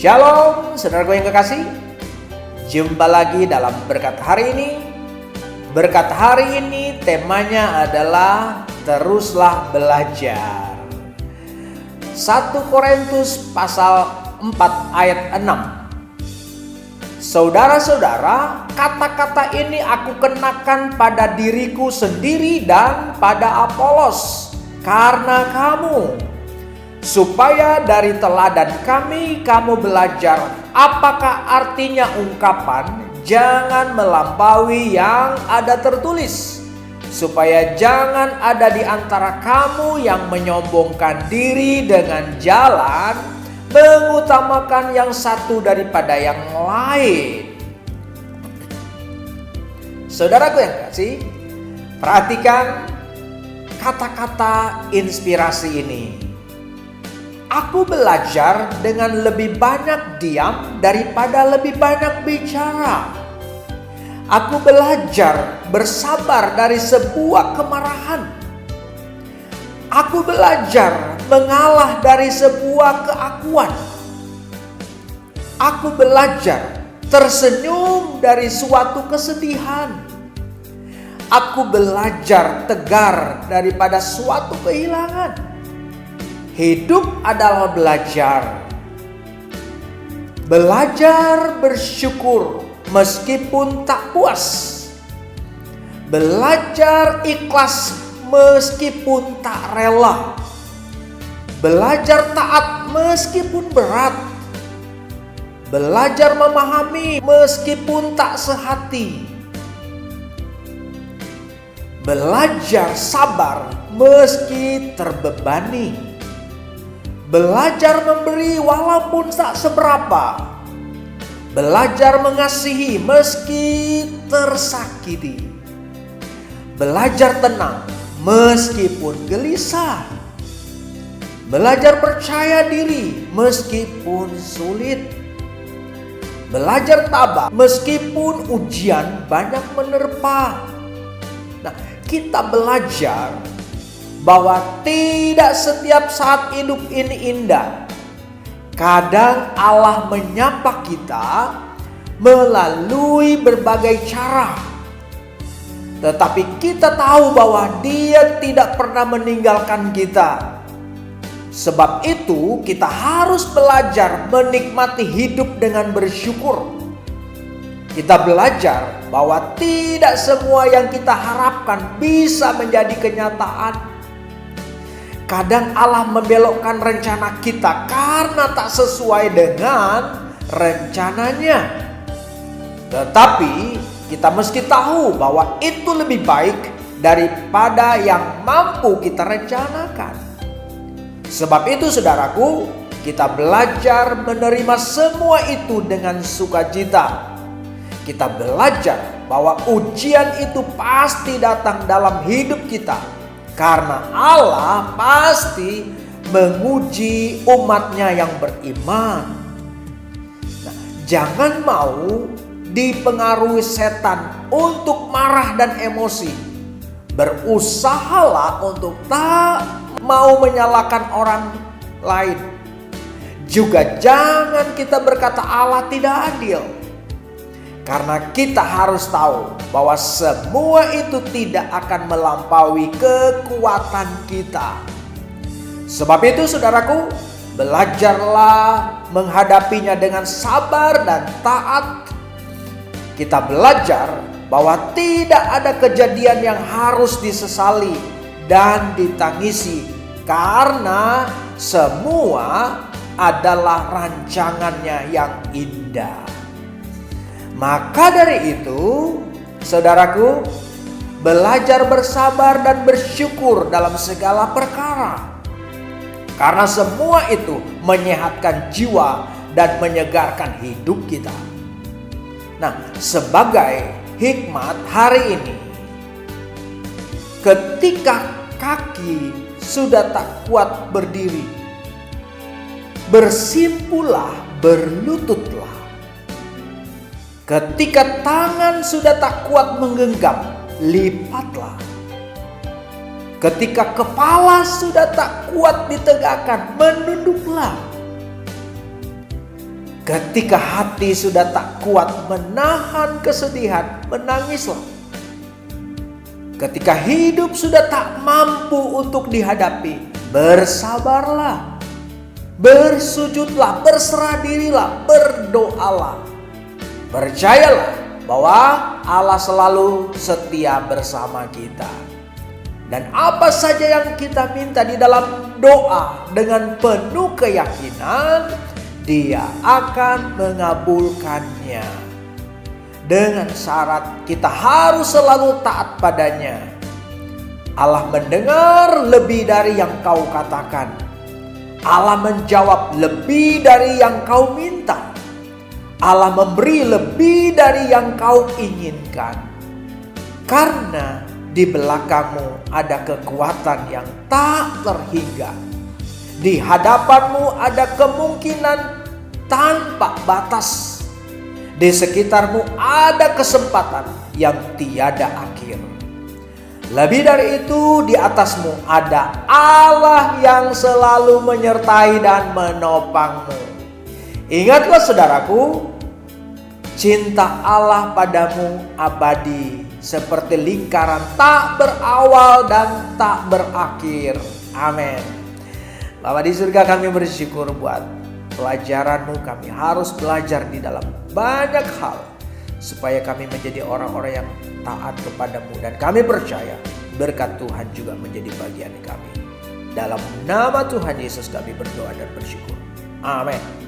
Shalom, saudaraku yang kekasih. Jumpa lagi dalam berkat hari ini. Berkat hari ini temanya adalah teruslah belajar. 1 Korintus pasal 4 ayat 6. Saudara-saudara, kata-kata ini aku kenakan pada diriku sendiri dan pada Apolos karena kamu, supaya dari teladan kami kamu belajar apakah artinya ungkapan jangan melampaui yang ada tertulis, supaya jangan ada di antara kamu yang menyombongkan diri dengan jalan mengutamakan yang satu daripada yang lain. Saudaraku yang kasih, perhatikan kata-kata inspirasi ini. Aku belajar dengan lebih banyak diam daripada lebih banyak bicara. Aku belajar bersabar dari sebuah kemarahan. Aku belajar mengalah dari sebuah keakuan. Aku belajar tersenyum dari suatu kesedihan. Aku belajar tegar daripada suatu kehilangan. Hidup adalah belajar. Belajar bersyukur meskipun tak puas. Belajar ikhlas meskipun tak rela. Belajar taat meskipun berat. Belajar memahami meskipun tak sehati. Belajar sabar meski terbebani. Belajar memberi walaupun tak seberapa. Belajar mengasihi meski tersakiti. Belajar tenang meskipun gelisah. Belajar percaya diri meskipun sulit. Belajar tabah meskipun ujian banyak menerpa. Nah, kita belajar bahwa tidak setiap saat hidup ini indah. Kadang Allah menyapa kita melalui berbagai cara. Tetapi kita tahu bahwa Dia tidak pernah meninggalkan kita. Sebab itu kita harus belajar menikmati hidup dengan bersyukur. Kita belajar bahwa tidak semua yang kita harapkan bisa menjadi kenyataan. Kadang Allah membelokkan rencana kita karena tak sesuai dengan rencananya. Tetapi kita mesti tahu bahwa itu lebih baik daripada yang mampu kita rencanakan. Sebab itu saudaraku, kita belajar menerima semua itu dengan sukacita. Kita belajar bahwa ujian itu pasti datang dalam hidup kita. Karena Allah pasti menguji umatnya yang beriman. Nah, jangan mau dipengaruhi setan untuk marah dan emosi. Berusahalah untuk tak mau menyalahkan orang lain. Juga jangan kita berkata Allah tidak adil. Karena kita harus tahu bahwa semua itu tidak akan melampaui kekuatan kita. Sebab itu saudaraku, belajarlah menghadapinya dengan sabar dan taat. Kita belajar bahwa tidak ada kejadian yang harus disesali dan ditangisi. Karena semua adalah rancangannya yang indah. Maka dari itu, saudaraku, belajar bersabar dan bersyukur dalam segala perkara. Karena semua itu menyehatkan jiwa dan menyegarkan hidup kita. Nah, sebagai hikmat hari ini, ketika kaki sudah tak kuat berdiri, bersimpulah, berlututlah. Ketika tangan sudah tak kuat menggenggam, lipatlah. Ketika kepala sudah tak kuat ditegakkan, menunduklah. Ketika hati sudah tak kuat menahan kesedihan, menangislah. Ketika hidup sudah tak mampu untuk dihadapi, bersabarlah. Bersujudlah, berserah dirilah, berdoalah. Percayalah bahwa Allah selalu setia bersama kita. Dan apa saja yang kita minta di dalam doa dengan penuh keyakinan, Dia akan mengabulkannya. Dengan syarat kita harus selalu taat padanya. Allah mendengar lebih dari yang kau katakan. Allah menjawab lebih dari yang kau minta. Allah memberi lebih dari yang kau inginkan. Karena di belakangmu ada kekuatan yang tak terhingga. Di hadapanmu ada kemungkinan tanpa batas. Di sekitarmu ada kesempatan yang tiada akhir. Lebih dari itu, di atasmu ada Allah yang selalu menyertai dan menopangmu. Ingatlah saudaraku, cinta Allah padamu abadi, seperti lingkaran tak berawal dan tak berakhir. Amin. Bapa di surga, kami bersyukur buat pelajaran-Mu. Kami harus belajar di dalam banyak hal supaya kami menjadi orang-orang yang taat kepadamu. Dan kami percaya berkat Tuhan juga menjadi bagian kami. Dalam nama Tuhan Yesus kami berdoa dan bersyukur. Amin.